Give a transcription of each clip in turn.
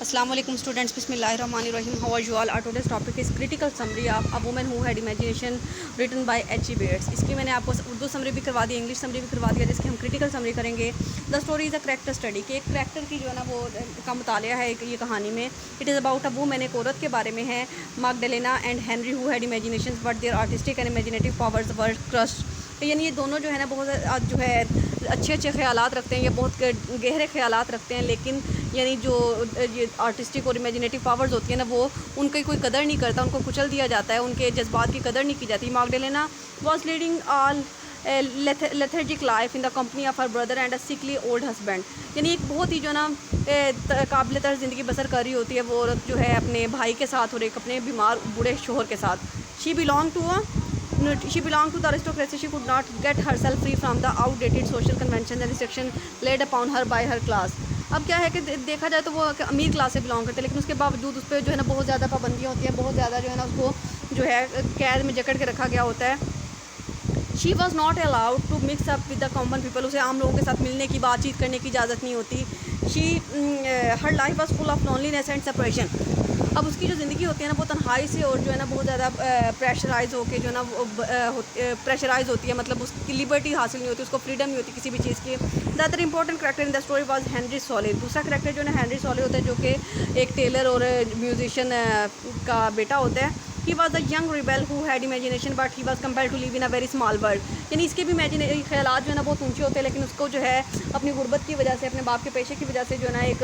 अस्सलाम वालेकुम स्टूडेंट्स, बिस्मिल्लाहिर्रहमानिर्रहीम। How are you all? Our today's topic is critical summary of a woman who had imagination written by H.G. Wells। इसकी मैंने आपको Urdu summary भी करवा दी, इंग्लिश समरी भी करवा दिया, जिसकी हम क्रिटिकल समरी करेंगे। The story is a character study कि एक करैक्टर की जो है ना वो का मुतालिया है ये कहानी में। It is about a woman, एक औरत के बारे में है, Magdalena and Henry, who had imagination but their artistic and imaginative powers were crushed. यानी ये दोनों जो है ना बहुत जो है अच्छे अच्छे ख्यालात रखते हैं, ये बहुत गहरे ख्यालात रखते हैं, लेकिन यानी जो ये आर्टिस्टिक और इमेजिनेटिव पावर्स होती है ना वो उनकी कोई कदर नहीं करता, उनको कुचल दिया जाता है, उनके जज्बात की कदर नहीं की जाती। Magdalena was leading all lethargic life in the company of her brother and a sickly old husband. यानी एक बहुत ही जो है ना काबिल तरह ज़िंदगी बसर कर रही होती है वो औरत जो है अपने भाई के साथ और एक अपने बीमार बूढ़े शोहर के साथ। She belong to the aristocracy. She could not get herself free from the outdated social conventions and restrictions laid upon her by her class. अब क्या है कि देखा जाए तो वो अमीर क्लास से बिलोंग करते हैं, लेकिन उसके बावजूद उस पर जो है ना बहुत ज़्यादा पाबंदियाँ होती हैं, बहुत ज़्यादा जो है ना उसको जो है कैद में जकड़ के रखा गया होता है। She was not allowed to mix up with the common people. उसे आम लोगों के साथ मिलने की, बातचीत करने की इजाज़त नहीं होती। She her life was full of loneliness and separation. अब उसकी जो ज़िंदगी होती है ना वो तन्हाई से और जो है ना बहुत ज़्यादा प्रेशराइज़ होके जो है ना प्रेशराइज़ होती है, मतलब उसकी लिबर्टी हासिल नहीं होती, उसको फ्रीडम नहीं होती किसी भी चीज़ की। The other important character in the story was Henry Sawley. दूसरा करेक्टर जो है ना हेनरी सॉले होता है, जो कि एक टेलर और म्यूजिशियन का बेटा होता है। He was a young rebel who had imagination but he was compare to live in a very small world. यानी इसके भी ख्यालात जो है ना बहुत ऊंचे होते हैं, लेकिन उसको जो है अपनी गुर्बत की वजह से, अपने बाप के पेशे की वजह से जो है ना एक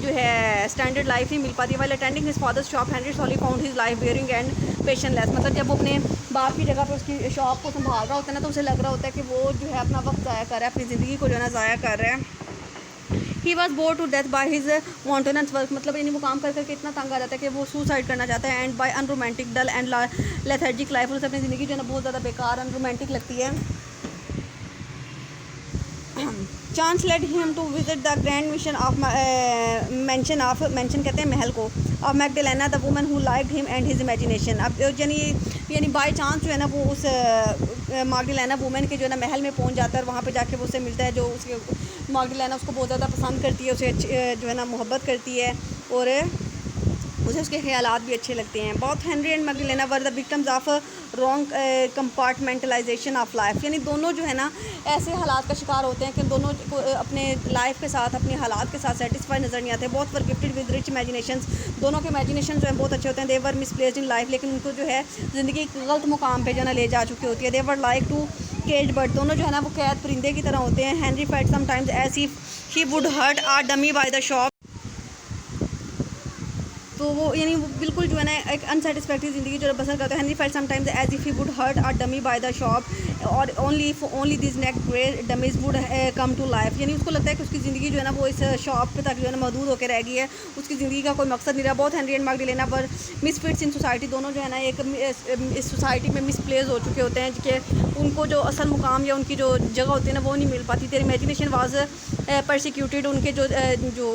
जो है स्टैंडर्ड लाइफ नहीं मिल पाती। While attending his father's shop Henry Sawley found his life wearing and patientless. मतलब जब वो अपने बाप की जगह पर उसकी शॉप को संभाल रहा होता है ना तो उसे लग रहा होता है कि वो जो है अपना वक्त ज़ाया कर रहा है, अपनी ज़िंदगी को जो है ना ज़ाया कर रहा है। He was bored to death by his maintenance work. मतलब यानी वो काम कर करके इतना तंग आ जाता है कि वो सुसाइड करना चाहता है। And by unromantic dull and lethargic life, उसे अपनी ज़िंदगी जो है ना बहुत ज़्यादा बेकार अनरोमांटिक लगती है। Chance led him to visit the grand mission of mansion कहते हैं महल को, of Magdalena the woman who liked him and his imagination. अब यानी बाई चांस जो है ना वो उस मैगडलेना वुमन के जो है ना महल में पहुंच जाता है और वहाँ पे जाके वो उससे मिलता है, जो उसके मैगडलेना उसको बहुत ज़्यादा पसंद करती है, उसे जो है ना मोहब्बत करती है और उसे उसके ख्यालात भी अच्छे लगते हैं। बहुत Henry and Magdalena were the victims of wrong compartmentalisation of life. यानी दोनों जो है ना ऐसे हालात का शिकार होते हैं कि दोनों को अपने लाइफ के साथ, अपने हालात के साथ सेटिस्फाई नज़र नहीं आते। बहुत वर गिफ्टेड विद रिच इमेजिनेशंस। दोनों के इमेजिनेशन जो है बहुत अच्छे होते हैं। दे वर मिसप्लेस्ड इन लाइफ, लेकिन उनको जो है ज़िंदगी एक गलत मुकाम पे जो है ना ले जा चुकी होती है। They were like two cage bird. दोनों जो है ना वो कैद परिंदे की तरह होते हैं। Henry felt sometimes as if he would hurt a dummy by the shop. तो वो यानी वो बिल्कुल जो है ना एक अनसेटिस्फैक्ट्री ज़िंदगी जो बसर करते हैं। Henry felt sometimes as if he would hurt a dummy by the shop और only this neck great dummies would come to life. यानी उसको लगता है कि उसकी ज़िंदगी जो है ना वो इस शॉप पे तक जो है ना महदूद होकर रह गई है, उसकी ज़िंदगी का कोई मकसद नहीं रहा। बहुत हेनरी एंड मैगडलेना पर मिसफिट्स इन सोसाइटी। दोनों जो है ना एक इस सोसाइटी में मिसप्लेस हो चुके होते हैं कि उनको जो असल मुकाम या उनकी जो जगह होती है ना वो नहीं मिल पाती। तेरी इमेजिनेशन वाज परसिक्यूटेड। उनके जो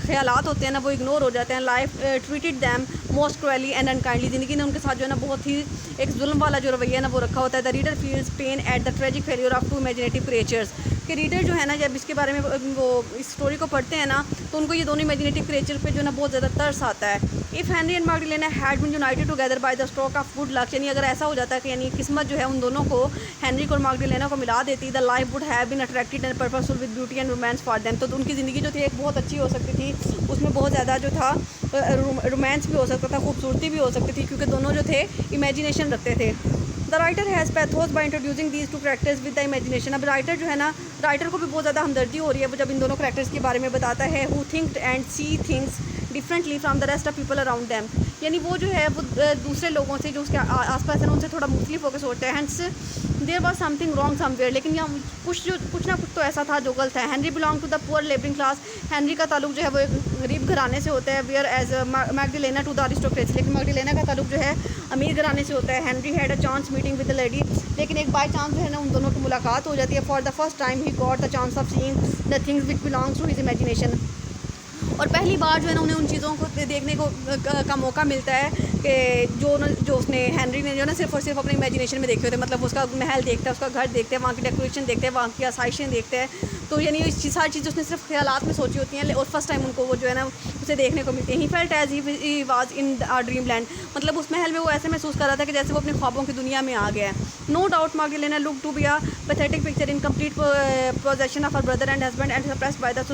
ख्यालात होते हैं ना वो इग्नोर हो जाते हैं। Life treated them most cruelly and unkindly. ज़िंदगी ने उनके साथ जो है ना बहुत ही एक जुल्म वाला जो रवैया ना वो रखा होता है। The reader feels pain at the tragic failure of two imaginative creatures. कि रीडर जो है ना जब इसके बारे में वो इस स्टोरी को पढ़ते हैं ना तो उनको ये दोनों इमेजिनेटिव क्रिएचर पे जो है ना बहुत ज़्यादा तरस आता है। If Henry and Magdalena had been united together by the stroke of good luck. यानी अगर ऐसा हो जाता है कि यानी किस्मत जो है उन दोनों को, हेनरी को और मैगडलेना को मिला देती, the life would have been attracted and purposeful with beauty and romance for them. तो उनकी ज़िंदगी जो थी एक बहुत अच्छी हो सकती थी, उसमें बहुत ज़्यादा जो था रोमांस भी हो सकता था, खूबसूरती भी हो सकती थी, क्योंकि दोनों जो थे इमेजिनेशन रखते थे। The writer has pathos by introducing these two characters with the imagination. अब राइटर जो है ना, राइटर को भी बहुत ज़्यादा हमदर्दी हो रही है वो जब इन दोनों करेक्टर्स के बारे में बताता है। Who think and see things differently from the rest of people around them. यानी वो जो है वो दूसरे लोगों से जो उसके आसपास है उनसे थोड़ा मुख्तलिफ होकर सोचता है। Hence there was something wrong somewhere. लेकिन यहाँ कुछ ना कुछ तो ऐसा था जो गलत है। Henry belong to the poor labouring class. Henry का ताल्लुक जो है वो एक गरीब घराने से होता है। Whereas Magdalena to the aristocracy. लेकिन मैगडलेना का ताल्लुक जो है अमीर घराने से होता है। Henry had a chance meeting with the lady. लेकिन एक बाई चांस जो है ना उन दोनों की मुलाकात हो जाती है। For the first time he got the chance of seeing the things which belongs to his imagination. और पहली बार जो है ना उन्हें उन चीज़ों को देखने को का मौका मिलता है कि जो उसने हेनरी ने जो ना सिर्फ और सिर्फ अपने इमेजिनेशन में देखे होते हैं। मतलब उसका महल देखता है, उसका घर देखते हैं, वहाँ की डेकोरेशन देखते हैं, वहाँ की आसाइशें देखते हैं। तो यानी सारी चीज़ें उसने सिर्फ ख्यालात में सोची होती हैं और फर्स्ट टाइम उनको वो जो है ना उसे देखने को मिलती है। He felt as he was in dream land, मतलब उस महल में वो ऐसे महसूस कर रहा था कि जैसे वो अपने ख्वाबों की दुनिया में आ गया है। No doubt Magdalena look to be a pathetic picture in complete possession of her brother and husband and suppressed by the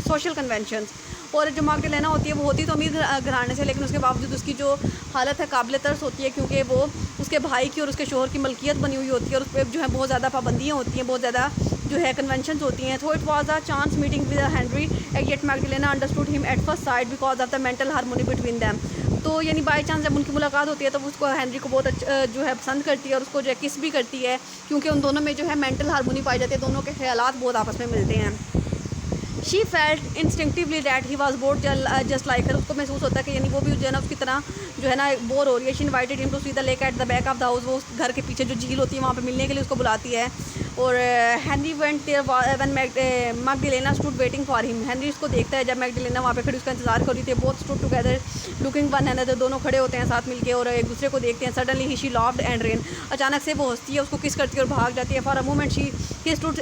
social conventions. और जो मैगडलेना होती है वो होती तो अमीर घराने से, लेकिन उसके बावजूद उसकी जो हालत है काबिल तरस होती है, क्योंकि वो उसके भाई की और उसके शोहर की मलकियत बनी हुई होती है और उस पर जो है बहुत ज़्यादा पाबंदियाँ होती हैं, बहुत ज़्यादा जो है कन्वेंशंस होती हैं। तो it was a chance meeting with Henry yet Magdalena understood him at first sight because of the mental harmony between them. तो यानी बाई चांस जब उनकी मुलाकात होती है तो उसको हेनरी को बहुत जो है पसंद करती है और उसको जो है किस भी करती है, क्योंकि उन दोनों में जो है मेंटल हार्मोनी पाई जाती है, दोनों के ख्यालात बहुत आपस में मिलते हैं। She felt instinctively that he was bored just like her, उसको महसूस होता है कि यानी वो भी जो है ना उसकी तरह जो है ना बोर हो रही है। She invited him to see the lake at the back of the house, वो घर के पीछे जो झील होती है वहाँ पे मिलने के लिए उसको बुलाती है। और Henry went there when Magdalena stood waiting for him, Henry उसको देखता है जब मैगडलेना वहाँ पे खड़ी उसका इंतजार कर रही थी। Both stood together looking one another, दोनों खड़े होते हैं साथ मिलके और एक दूसरे को देखते हैं। Suddenly he she laughed and rain, अचानक से वो हंसती है, उसको किस करती है और भाग जाती है। For a moment he stood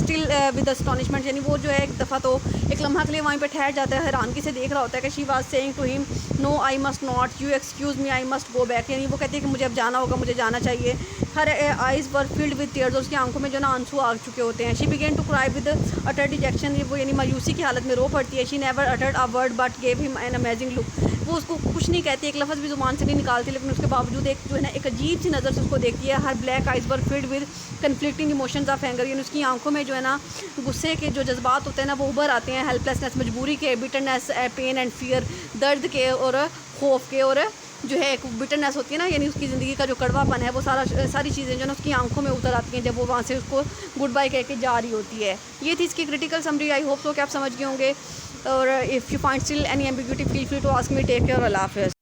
still with astonishment, यानी वो जो है एक दफ़ा तो एक लम्हा के लिए वहीं पे ठहर जाता है, हैरानगी से देख रहा होता है कि she was saying to him no I must not, you excuse me I must go back, यानी वो कहती है कि मुझे अब जाना होगा, मुझे जाना चाहिए। हर eyes were filled with tears, और उसकी आंखों में जो ना आंसू आ चुके होते हैं। She began to cry with utter dejection, वो यानी मायूसी की हालत में रो पड़ती है। She never uttered a word but gave him an amazing look, वो उसको कुछ नहीं कहती, एक लफ्ज़ भी ज़ुबान से नहीं निकालती, लेकिन उसके बावजूद एक जो है ना एक अजीब सी नज़र से उसको देखती है। Her black eyes were filled with conflicting emotions of anger, यानी उसकी आंखों में जो है ना गुस्से के जो जज्बात होते हैं ना वो उभर आते हैं, हेल्पलेसनेस मजबूरी के, बिटरनेस पेन एंड फियर, दर्द के और खौफ के, और जो है एक बिटरनेस होती है ना, यानी उसकी ज़िंदगी का जो कड़वापन है वो सारी चीज़ें जो है ना उसकी आंखों में उतर आती हैं जब वो वहाँ से उसको गुड बाय कह के जा रही होती है। ये थी इसकी critical summary. I hope so कि आप समझ गए होंगे। और if you find still any ambiguity feel free to ask me. Take care, अल्लाह हाफ़िज़।